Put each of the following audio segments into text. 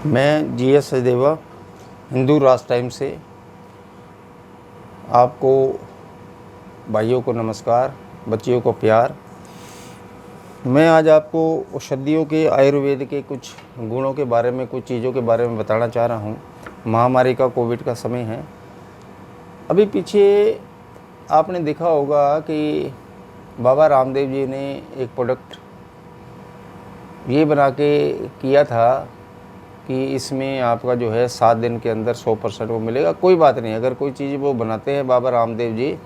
मैं GS सचदेवा हिंदू राष्ट्र time से आपको भाइयों को नमस्कार, बच्चियों को प्यार। मैं आज आपको औषधियों के आयुर्वेद के कुछ गुणों के बारे में, कुछ चीज़ों के बारे में बताना चाह रहा हूँ। महामारी का कोविड का समय है। अभी पीछे आपने देखा होगा कि बाबा रामदेव जी ने एक प्रोडक्ट ये बना के किया था कि इसमें आपका जो है 7 दिन के अंदर 100% वो मिलेगा। कोई बात नहीं, अगर कोई चीज़ वो बनाते हैं, बाबा रामदेव जी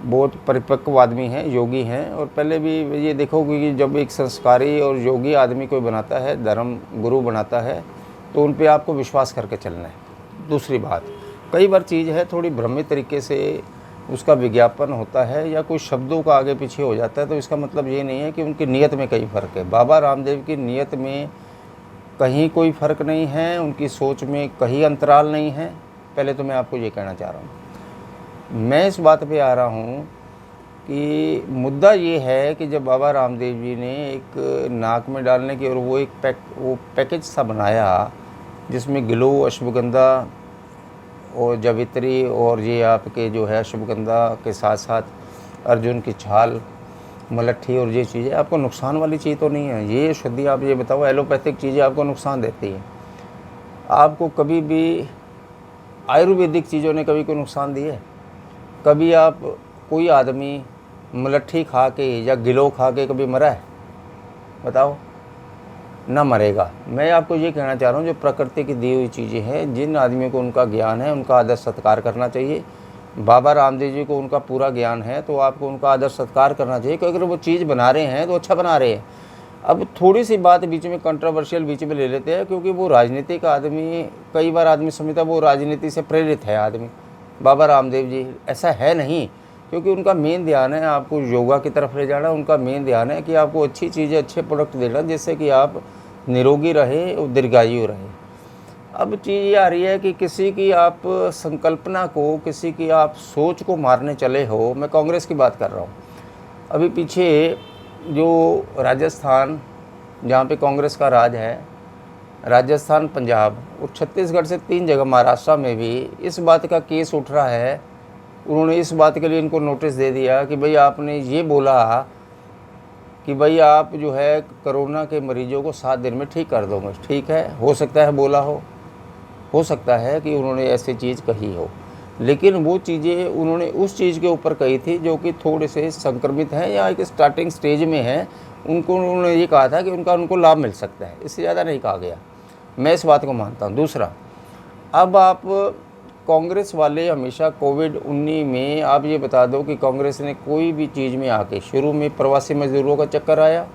बहुत परिपक्व आदमी हैं, योगी हैं। और पहले भी ये देखो कि जब एक संस्कारी और योगी आदमी कोई बनाता है, धर्म गुरु बनाता है, तो उन पे आपको विश्वास करके चलना है। दूसरी बात, कई बार चीज़ है थोड़ी भ्रमित तरीके से उसका विज्ञापन होता है या कोई शब्दों का आगे पीछे हो जाता है, तो इसका मतलब ये नहीं है कि उनकी नीयत में कई फ़र्क है। बाबा रामदेव की नीयत में कहीं कोई फ़र्क नहीं है, उनकी सोच में कहीं अंतराल नहीं है। पहले तो मैं आपको ये कहना चाह रहा हूँ। मैं इस बात पे आ रहा हूँ कि मुद्दा ये है कि जब बाबा रामदेव जी ने एक नाक में डालने की और वो एक पैकेज सा बनाया जिसमें गिलो, अश्वगंधा और जावित्री और ये आपके जो है अश्वगंधा के साथ साथ अर्जुन की छाल, मलट्ठी और ये चीज़ें, आपको नुकसान वाली चीज़ तो नहीं है। ये औषधि आप ये बताओ, एलोपैथिक चीज़ें आपको नुकसान देती हैं? आपको कभी भी आयुर्वेदिक चीज़ों ने कभी कोई नुकसान दी है? कभी आप कोई आदमी मलट्ठी खा के या गिलो खा के कभी मरा है? बताओ, ना मरेगा। मैं आपको ये कहना चाह रहा हूँ, जो प्रकृति की दी हुई चीज़ें हैं, जिन आदमियों को उनका ज्ञान है उनका आदर सत्कार करना चाहिए। बाबा रामदेव जी को उनका पूरा ज्ञान है तो आपको उनका आदर सत्कार करना चाहिए, क्योंकि अगर वो चीज़ बना रहे हैं तो अच्छा बना रहे हैं। अब थोड़ी सी बात बीच में कंट्रोवर्शियल बीच में ले लेते हैं, क्योंकि वो राजनीतिक आदमी, कई बार आदमी समझता वो राजनीति से प्रेरित है आदमी। बाबा रामदेव जी ऐसा है नहीं, क्योंकि उनका मेन ध्यान है आपको योगा की तरफ ले जाना। उनका मेन ध्यान है कि आपको अच्छी चीज़ें, अच्छे प्रोडक्ट देना, जिससे कि आप निरोगी रहे और दीर्घायु रहे। अब चीज़ ये आ रही है कि किसी की आप संकल्पना को, किसी की आप सोच को मारने चले हो। मैं कांग्रेस की बात कर रहा हूँ। अभी पीछे जो राजस्थान, जहाँ पे कांग्रेस का राज है, राजस्थान, पंजाब और छत्तीसगढ़ से 3 जगह, महाराष्ट्र में भी इस बात का केस उठ रहा है। उन्होंने इस बात के लिए इनको नोटिस दे दिया कि भाई आपने ये बोला कि भाई आप जो है कोरोना के मरीजों को 7 दिन में ठीक कर दोगे। ठीक है, हो सकता है बोला हो सकता है कि उन्होंने ऐसी चीज़ कही हो, लेकिन वो चीज़ें उन्होंने उस चीज़ के ऊपर कही थी जो कि थोड़े से संक्रमित हैं या एक स्टार्टिंग स्टेज में है। उनको उन्होंने ये कहा था कि उनको लाभ मिल सकता है, इससे ज़्यादा नहीं कहा गया। मैं इस बात को मानता हूँ। दूसरा, अब आप कांग्रेस वाले हमेशा कोविड-19 में आप ये बता दो कि कांग्रेस ने कोई भी चीज़ में आके, शुरू में प्रवासी मजदूरों का चक्कर आया,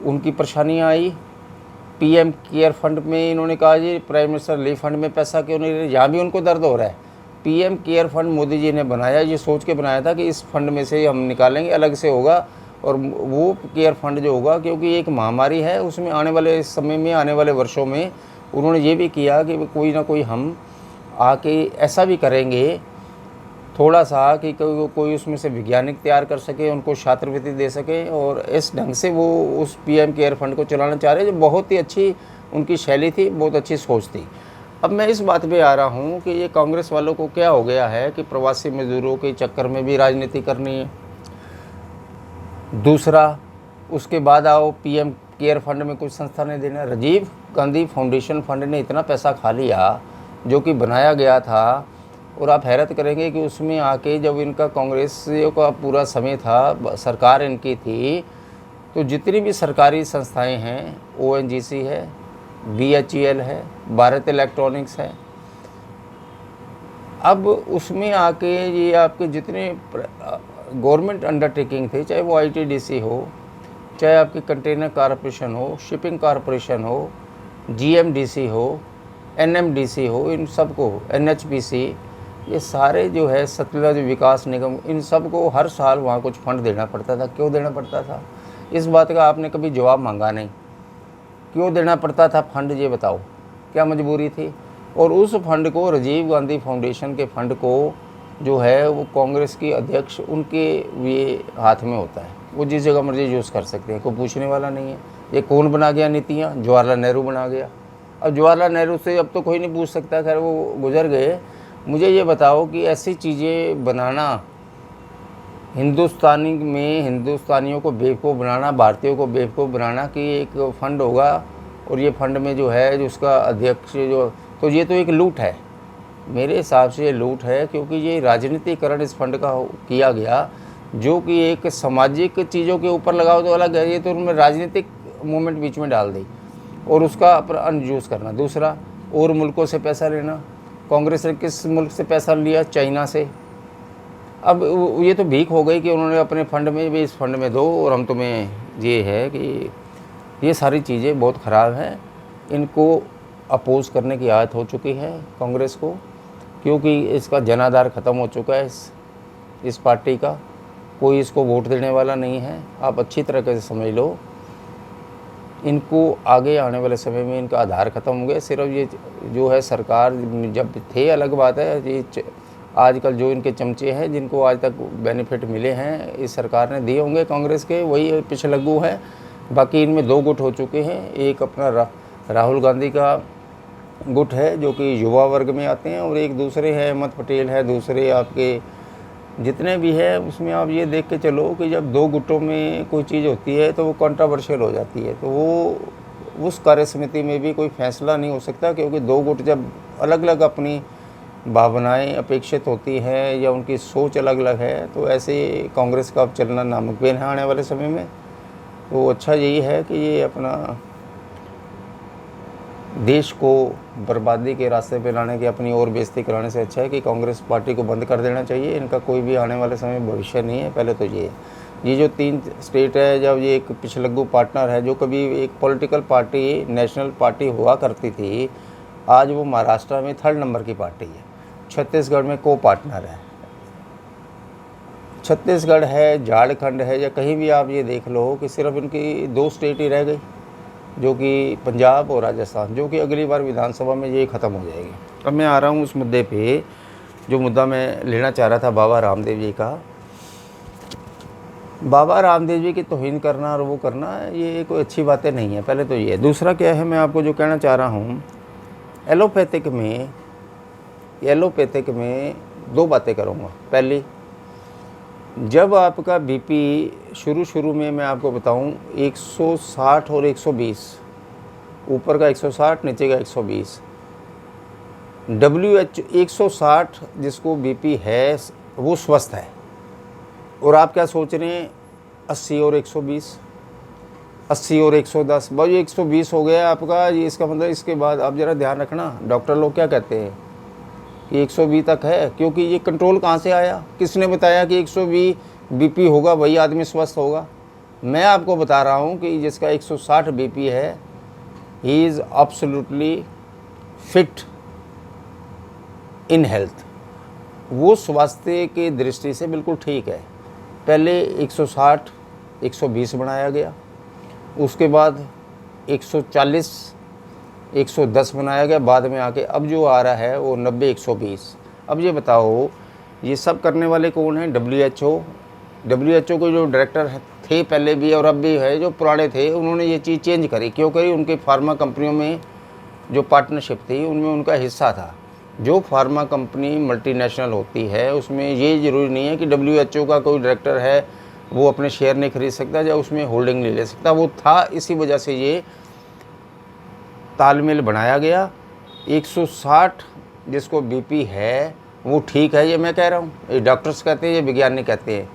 उनकी परेशानियाँ आई। PM केयर फंड में इन्होंने कहा जी प्राइम मिनिस्टर रिलीफ फंड में पैसा क्यों नहीं रहे, यहाँ भी उनको दर्द हो रहा है। PM care fund Modi ji ने बनाया, ये सोच के बनाया था कि इस फंड में से हम निकालेंगे, अलग से होगा। और वो केयर फंड जो होगा, क्योंकि एक महामारी है, उसमें आने वाले समय में, आने वाले वर्षों में उन्होंने ये भी किया कि कोई ना कोई हम आके ऐसा भी करेंगे थोड़ा सा कि कोई उसमें से वैज्ञानिक तैयार कर सके, उनको छात्रवृत्ति दे सके, और इस ढंग से वो उस PM केयर फंड को चलाना चाह रहे हैं, जो बहुत ही अच्छी उनकी शैली थी, बहुत अच्छी सोच थी। अब मैं इस बात पे आ रहा हूँ कि ये कांग्रेस वालों को क्या हो गया है कि प्रवासी मजदूरों के चक्कर में भी राजनीति करनी है। दूसरा, उसके बाद आओ PM केयर फंड में कुछ संस्था ने देना। राजीव गांधी फाउंडेशन फंड ने इतना पैसा खा लिया जो कि बनाया गया था, और आप हैरत करेंगे कि उसमें आके जब इनका कांग्रेसियों का पूरा समय था, सरकार इनकी थी, तो जितनी भी सरकारी संस्थाएं हैं, ONGC है, BHEL है, भारत इलेक्ट्रॉनिक्स है, अब उसमें आके ये आपके जितने गवर्नमेंट अंडरटेकिंग थे, चाहे वो ITDC हो, चाहे आपकी कंटेनर कॉरपोरेशन हो, शिपिंग कॉरपोरेशन हो, GMDC हो, NMDC हो, इन सबको, NHPC, ये सारे जो है सतलज विकास निगम, इन सब को हर साल वहाँ कुछ फंड देना पड़ता था। क्यों देना पड़ता था? इस बात का आपने कभी जवाब मांगा नहीं। क्यों देना पड़ता था फंड, ये बताओ, क्या मजबूरी थी? और उस फंड को, राजीव गांधी फाउंडेशन के फंड को जो है वो कांग्रेस की अध्यक्ष, उनके ये हाथ में होता है। वो जिस जगह मर्जी यूज़ कर सकते हैं, कोई पूछने वाला नहीं है। ये कौन बना गया नीतियाँ? जवाहरलाल नेहरू बना गया। अब जवाहरलाल नेहरू से अब तो कोई नहीं पूछ सकता, खैर वो गुजर गए। मुझे ये बताओ कि ऐसी चीज़ें बनाना, हिंदुस्तानी में हिंदुस्तानियों को बेवकूफ़ बनाना, भारतीयों को बेवकूफ़ बनाना कि एक फ़ंड होगा और ये फ़ंड में जो है जो उसका अध्यक्ष जो, तो ये तो एक लूट है। मेरे हिसाब से ये लूट है, क्योंकि ये राजनीतिकरण इस फंड का किया गया, जो कि एक सामाजिक चीज़ों के ऊपर लगाओ तो अलग है, ये तो उनमें राजनीतिक मूवमेंट बीच में डाल दी और उसका अनयूज़ करना। दूसरा, और मुल्कों से पैसा लेना। कांग्रेस ने किस मुल्क से पैसा लिया? चाइना से। अब ये तो भीख हो गई कि उन्होंने अपने फंड में भी, इस फंड में दो और हम तुम्हें, ये है कि ये सारी चीज़ें बहुत ख़राब हैं। इनको अपोज़ करने की आदत हो चुकी है कांग्रेस को, क्योंकि इसका जनाधार ख़त्म हो चुका है। इस पार्टी का कोई इसको वोट देने वाला नहीं है। आप अच्छी तरीके से समझ लो, इनको आगे आने वाले समय में इनका आधार ख़त्म हो गया। सिर्फ ये जो है सरकार जब थे अलग बात है, ये आजकल जो इनके चमचे हैं जिनको आज तक बेनिफिट मिले हैं इस सरकार ने दिए होंगे कांग्रेस के, वही पिछलग्गू है। बाकी इनमें दो गुट हो चुके हैं। एक अपना राहुल गांधी का गुट है जो कि युवा वर्ग में आते हैं, और एक दूसरे है अहमद पटेल है, दूसरे आपके जितने भी है उसमें आप ये देख के चलो कि जब दो गुटों में कोई चीज़ होती है तो वो कंट्रोवर्शियल हो जाती है। तो वो उस कार्य समिति में भी कोई फैसला नहीं हो सकता, क्योंकि दो गुट जब अलग अलग अपनी भावनाएं अपेक्षित होती हैं या उनकी सोच अलग अलग है, तो ऐसे कांग्रेस का अब चलना नामुमकिन है आने वाले समय में। तो अच्छा यही है कि ये अपना देश को बर्बादी के रास्ते पे लाने की, अपनी और बेइज्जती कराने से अच्छा है कि कांग्रेस पार्टी को बंद कर देना चाहिए। इनका कोई भी आने वाले समय में भविष्य नहीं है। पहले तो ये जो 3 स्टेट है, जब ये एक पिछलग्गू पार्टनर है, जो कभी एक पॉलिटिकल पार्टी नेशनल पार्टी हुआ करती थी, आज वो महाराष्ट्र में 3rd नंबर की पार्टी है। छत्तीसगढ़ में को पार्टनर है, छत्तीसगढ़ है, झारखंड है, या कहीं भी आप ये देख लो कि सिर्फ इनकी 2 स्टेट ही रह गई, जो कि पंजाब और राजस्थान, जो कि अगली बार विधानसभा में ये ख़त्म हो जाएगी। अब मैं आ रहा हूँ उस मुद्दे पे, जो मुद्दा मैं लेना चाह रहा था बाबा रामदेव जी का। बाबा रामदेव जी की तौहीन करना और वो करना, ये कोई अच्छी बातें नहीं है। पहले तो ये। दूसरा क्या है, मैं आपको जो कहना चाह रहा हूँ, एलोपैथिक में 2 बातें करूँगा। पहली, जब आपका बीपी शुरू में मैं आपको बताऊं 160 और 120, ऊपर का 160 नीचे का 120, WHO 160 जिसको बीपी है वो स्वस्थ है। और आप क्या सोच रहे हैं 80 और 120, 80 और 110, भाई 120 हो गया आपका। ये इसका मतलब इसके बाद आप ज़रा ध्यान रखना, डॉक्टर लोग क्या कहते हैं कि 120 तक है, क्योंकि ये कंट्रोल कहाँ से आया? किसने बताया कि 120 बीपी होगा वही आदमी स्वस्थ होगा? मैं आपको बता रहा हूँ कि जिसका 160 बीपी है, he is absolutely fit in health, वो स्वास्थ्य की दृष्टि से बिल्कुल ठीक है। पहले 160 120 बनाया गया, उसके बाद 140 110 बनाया गया, बाद में आके अब जो आ रहा है वो 90 120। अब ये बताओ, ये सब करने वाले कौन हैं? WHO के जो डायरेक्टर थे पहले भी और अब भी है, जो पुराने थे, उन्होंने ये चीज़ चेंज करी। क्यों करी? उनके फार्मा कंपनियों में जो पार्टनरशिप थी उनमें उनका हिस्सा था। जो फार्मा कंपनी मल्टीनेशनल होती है उसमें ये ज़रूरी नहीं है कि WHO का कोई डायरेक्टर है वो अपने शेयर नहीं खरीद सकता या उसमें होल्डिंग नहीं ले सकता। वो था, इसी वजह से ये तालमेल बनाया गया। 160 जिसको बीपी है वो ठीक है, ये मैं कह रहा हूँ, ये डॉक्टर्स कहते हैं, ये वैज्ञानिक कहते हैं।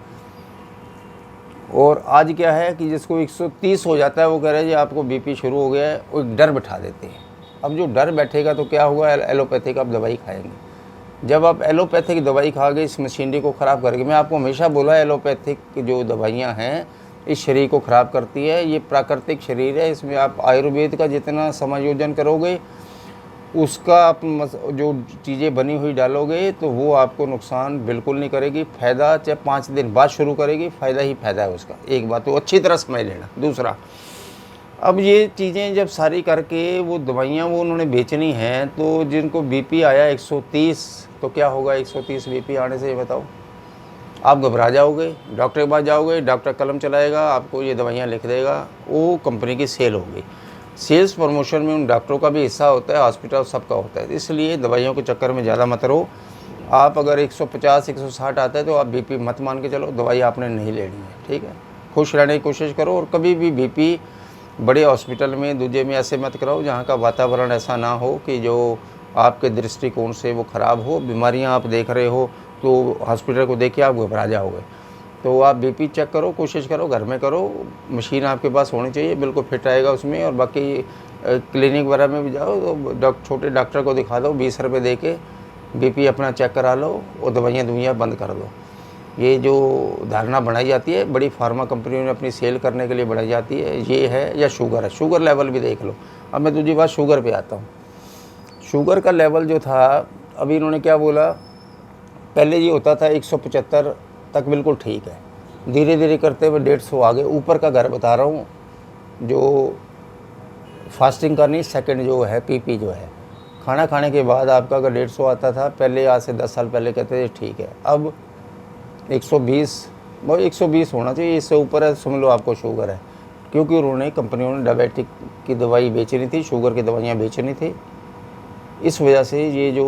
और आज क्या है कि जिसको 130 हो जाता है वो कह रहे हैं जी आपको बीपी शुरू हो गया है, वो एक डर बैठा देते हैं। अब जो डर बैठेगा तो क्या होगा? एलोपैथिक आप दवाई खाएंगे। जब आप एलोपैथिक दवाई खाओगे इस मशीनरी को ख़राब करेगी। मैं आपको हमेशा बोला एलोपैथिक जो दवाइयाँ हैं इस शरीर को ख़राब करती है। ये प्राकृतिक शरीर है, इसमें आप आयुर्वेद का जितना समायोजन करोगे, उसका आप जो चीज़ें बनी हुई डालोगे तो वो आपको नुकसान बिल्कुल नहीं करेगी। फ़ायदा चाहे 5 दिन बाद शुरू करेगी, फ़ायदा ही फ़ायदा है उसका। एक बात तो अच्छी तरह समझ लेना। दूसरा, अब ये चीज़ें जब सारी करके वो दवाइयाँ वो उन्होंने बेचनी हैं, तो जिनको बीपी आया 130, तो क्या होगा 130 बीपी आने से? ये बताओ। आप घबरा जाओगे, डॉक्टर के पास जाओगे, डॉक्टर कलम चलाएगा, आपको ये दवाइयाँ लिख देगा, वो कंपनी की सेल होगी। सेल्स प्रमोशन में उन डॉक्टरों का भी हिस्सा होता है, हॉस्पिटल सबका होता है। इसलिए दवाइयों के चक्कर में ज़्यादा मत रहो। आप अगर 150 160 आता है तो आप बीपी मत मान के चलो, दवाई आपने नहीं लेनी है, ठीक है। खुश रहने की कोशिश करो और कभी भी बीपी बड़े हॉस्पिटल में दूजे में ऐसे मत कराओ जहाँ का वातावरण ऐसा ना हो कि जो आपके दृष्टिकोण से वो ख़राब हो। बीमारियाँ आप देख रहे हो तो हॉस्पिटल को देख के आप घबरा जाओगे। तो आप बीपी चेक करो, कोशिश करो घर में करो, मशीन आपके पास होनी चाहिए, बिल्कुल फिट आएगा उसमें। और बाकी क्लिनिक वगैरह में भी जाओ तो छोटे डॉक्टर को दिखा दो, 20 रुपये दे के बीपी अपना चेक करा लो और दवाइयाँ बंद कर दो। ये जो धारणा बनाई जाती है बड़ी फार्मा कंपनियों ने अपनी सेल करने के लिए बनाई जाती है, ये है। या शुगर है, शुगर लेवल भी देख लो। अब मैं दूसरी बात शुगर पे आता हूँ। शुगर का लेवल जो था, अभी इन्होंने क्या बोला, पहले ये होता था 175 तक बिल्कुल ठीक है, धीरे धीरे करते हुए 150 आ गए। ऊपर का घर बता रहा हूँ, जो फास्टिंग का नहीं, सेकंड जो है पीपी जो है, खाना खाने के बाद आपका अगर 150 आता था पहले, आज से 10 साल पहले कहते थे ठीक है, अब 120, वो 120 होना चाहिए, इससे ऊपर है समझ लो आपको शुगर है। क्योंकि उन्होंने कंपनियों ने डायबिटिक की दवाई बेचनी थी, शुगर की दवाइयाँ बेचनी थी, इस वजह से ये जो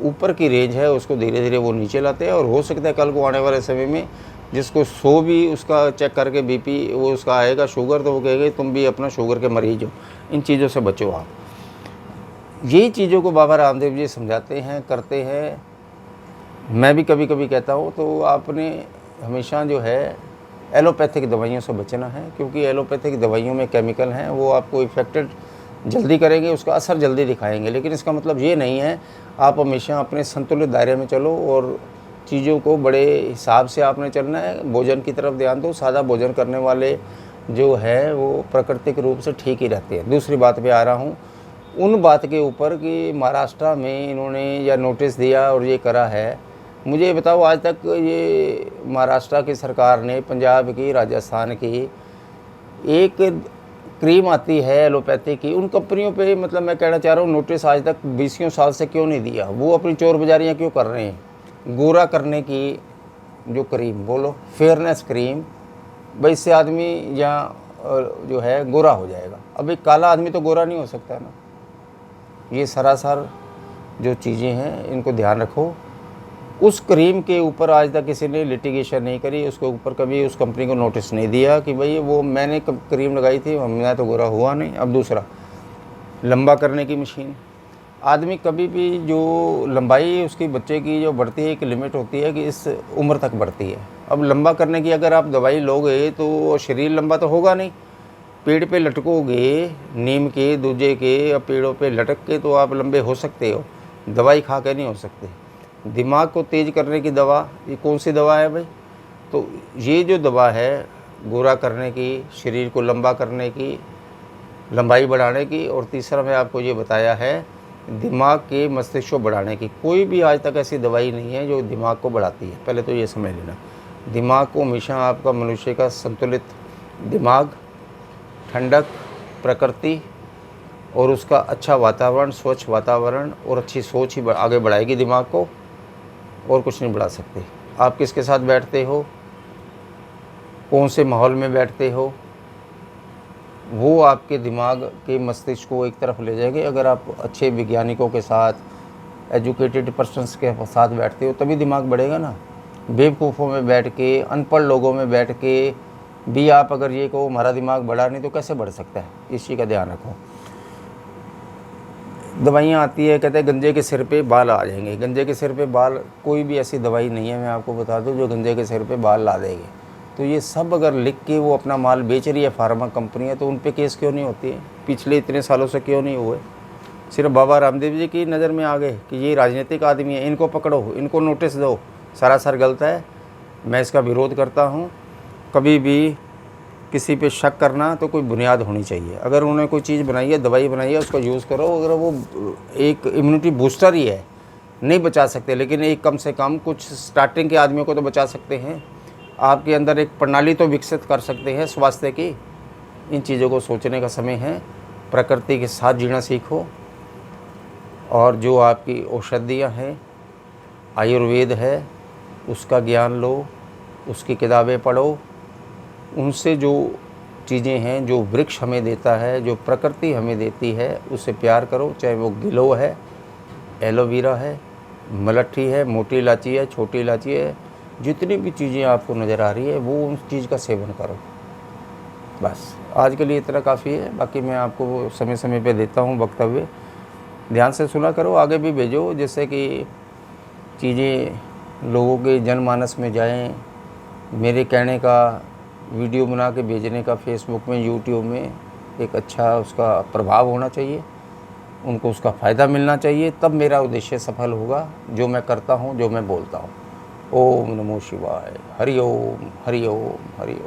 ऊपर की रेंज है उसको धीरे धीरे वो नीचे लाते हैं। और हो सकता है कल को आने वाले समय में जिसको 100 भी उसका चेक करके बीपी वो उसका आएगा शुगर, तो वो कहेगा तुम भी अपना शुगर के मरीज हो। इन चीज़ों से बचो आप। यही चीज़ों को बाबा रामदेव जी समझाते हैं, करते हैं। मैं भी कभी कभी कहता हूँ। तो आपने हमेशा जो है एलोपैथिक दवाइयों से बचना है, क्योंकि एलोपैथिक दवाइयों में केमिकल हैं, वो आपको इफेक्टेड जल्दी करेंगे, उसका असर जल्दी दिखाएंगे। लेकिन इसका मतलब ये नहीं है, आप हमेशा अपने संतुलित दायरे में चलो और चीज़ों को बड़े हिसाब से आपने चलना है। भोजन की तरफ ध्यान दो। सादा भोजन करने वाले जो है वो प्राकृतिक रूप से ठीक ही रहते हैं। दूसरी बात पे आ रहा हूँ, उन बात के ऊपर कि महाराष्ट्र में इन्होंने या नोटिस दिया और ये करा है। मुझे बताओ आज तक ये महाराष्ट्र की सरकार ने, पंजाब की, राजस्थान की, एक क्रीम आती है एलोपैथी की, उन कंपनियों पे मतलब मैं कहना चाह रहा हूँ नोटिस आज तक 20 साल से क्यों नहीं दिया? वो अपनी चोर बाजारियाँ क्यों कर रहे हैं? गोरा करने की जो क्रीम, बोलो फेयरनेस क्रीम, भाई इससे आदमी या जो है गोरा हो जाएगा। अब एक काला आदमी तो गोरा नहीं हो सकता ना। ये सरासर जो चीज़ें हैं इनको ध्यान रखो। उस क्रीम के ऊपर आज तक किसी ने लिटिगेशन नहीं करी, उसके ऊपर कभी उस कंपनी को नोटिस नहीं दिया कि भाई वो मैंने क्रीम लगाई थी, मैं तो गोरा हुआ नहीं। अब दूसरा, लंबा करने की मशीन। आदमी कभी भी जो लंबाई उसकी बच्चे की जो बढ़ती है, एक लिमिट होती है कि इस उम्र तक बढ़ती है। अब लंबा करने की अगर आप दवाई लोगे तो शरीर लंबा तो होगा नहीं। पेड़ पे लटकोगे, नीम के, दूजे के, अब पेड़ों पे लटक के तो आप लंबे हो सकते हो, दवाई खा के नहीं हो सकते। दिमाग को तेज करने की दवा, ये कौन सी दवा है भाई? तो ये जो दवा है गोरा करने की, शरीर को लंबा करने की, लंबाई बढ़ाने की, और तीसरा मैं आपको ये बताया है दिमाग के मस्तिष्क को बढ़ाने की। कोई भी आज तक ऐसी दवाई नहीं है जो दिमाग को बढ़ाती है, पहले तो ये समझ लेना। दिमाग को हमेशा आपका मनुष्य का संतुलित दिमाग, ठंडक, प्रकृति और उसका अच्छा वातावरण, स्वच्छ वातावरण और अच्छी सोच ही आगे बढ़ाएगी दिमाग को, और कुछ नहीं बढ़ा सकते। आप किसके साथ बैठते हो, कौन से माहौल में बैठते हो, वो आपके दिमाग के मस्तिष्क को एक तरफ ले जाएंगे। अगर आप अच्छे वैज्ञानिकों के साथ, एजुकेटेड पर्सन्स के साथ बैठते हो तभी दिमाग बढ़ेगा ना। बेवकूफ़ों में बैठ के, अनपढ़ लोगों में बैठ के भी आप अगर ये कहो हमारा दिमाग बढ़ा नहीं, तो कैसे बढ़ सकता है? इस चीज़ का ध्यान रखो। दवाइयाँ आती है, कहते हैं गंजे के सिर पे बाल आ जाएंगे। गंजे के सिर पे बाल, कोई भी ऐसी दवाई नहीं है, मैं आपको बता दूं, जो गंजे के सिर पे बाल ला देगी। तो ये सब अगर लिख के वो अपना माल बेच रही है फार्मा कंपनी है, तो उन पे केस क्यों नहीं होती है? पिछले इतने सालों से क्यों नहीं हुए? सिर्फ बाबा रामदेव जी की नज़र में आ गए कि ये राजनीतिक आदमी है, इनको पकड़ो, इनको नोटिस दो। सरासर गलत है, मैं इसका विरोध करता हूँ। कभी भी किसी पे शक करना तो कोई बुनियाद होनी चाहिए। अगर उन्होंने कोई चीज़ बनाई है, दवाई बनाई है, उसका यूज़ करो। अगर वो एक इम्यूनिटी बूस्टर ही है, नहीं बचा सकते, लेकिन एक कम से कम कुछ स्टार्टिंग के आदमियों को तो बचा सकते हैं। आपके अंदर एक प्रणाली तो विकसित कर सकते हैं स्वास्थ्य की। इन चीज़ों को सोचने का समय है। प्रकृति के साथ जीना सीखो, और जो आपकी औषधियाँ हैं, आयुर्वेद है, उसका ज्ञान लो, उसकी किताबें पढ़ो, उनसे जो चीज़ें हैं जो वृक्ष हमें देता है, जो प्रकृति हमें देती है, उससे प्यार करो। चाहे वो गिलोय है, एलोवेरा है, मलट्ठी है, मोटी इलायची है, छोटी इलायची है, जितनी भी चीज़ें आपको नज़र आ रही है वो उस चीज़ का सेवन करो। बस आज के लिए इतना काफ़ी है। बाकी मैं आपको समय समय पे देता हूँ वक्तव्य, ध्यान से सुना करो, आगे भी भेजो, जिससे कि चीज़ें लोगों के जनमानस में जाएं। मेरे कहने का, वीडियो बना के भेजने का फेसबुक में, यूट्यूब में एक अच्छा उसका प्रभाव होना चाहिए, उनको उसका फ़ायदा मिलना चाहिए, तब मेरा उद्देश्य सफल होगा जो मैं करता हूँ, जो मैं बोलता हूँ। ओम नमो शिवाय। हरि ओम, हरि ओम, हरि ओम।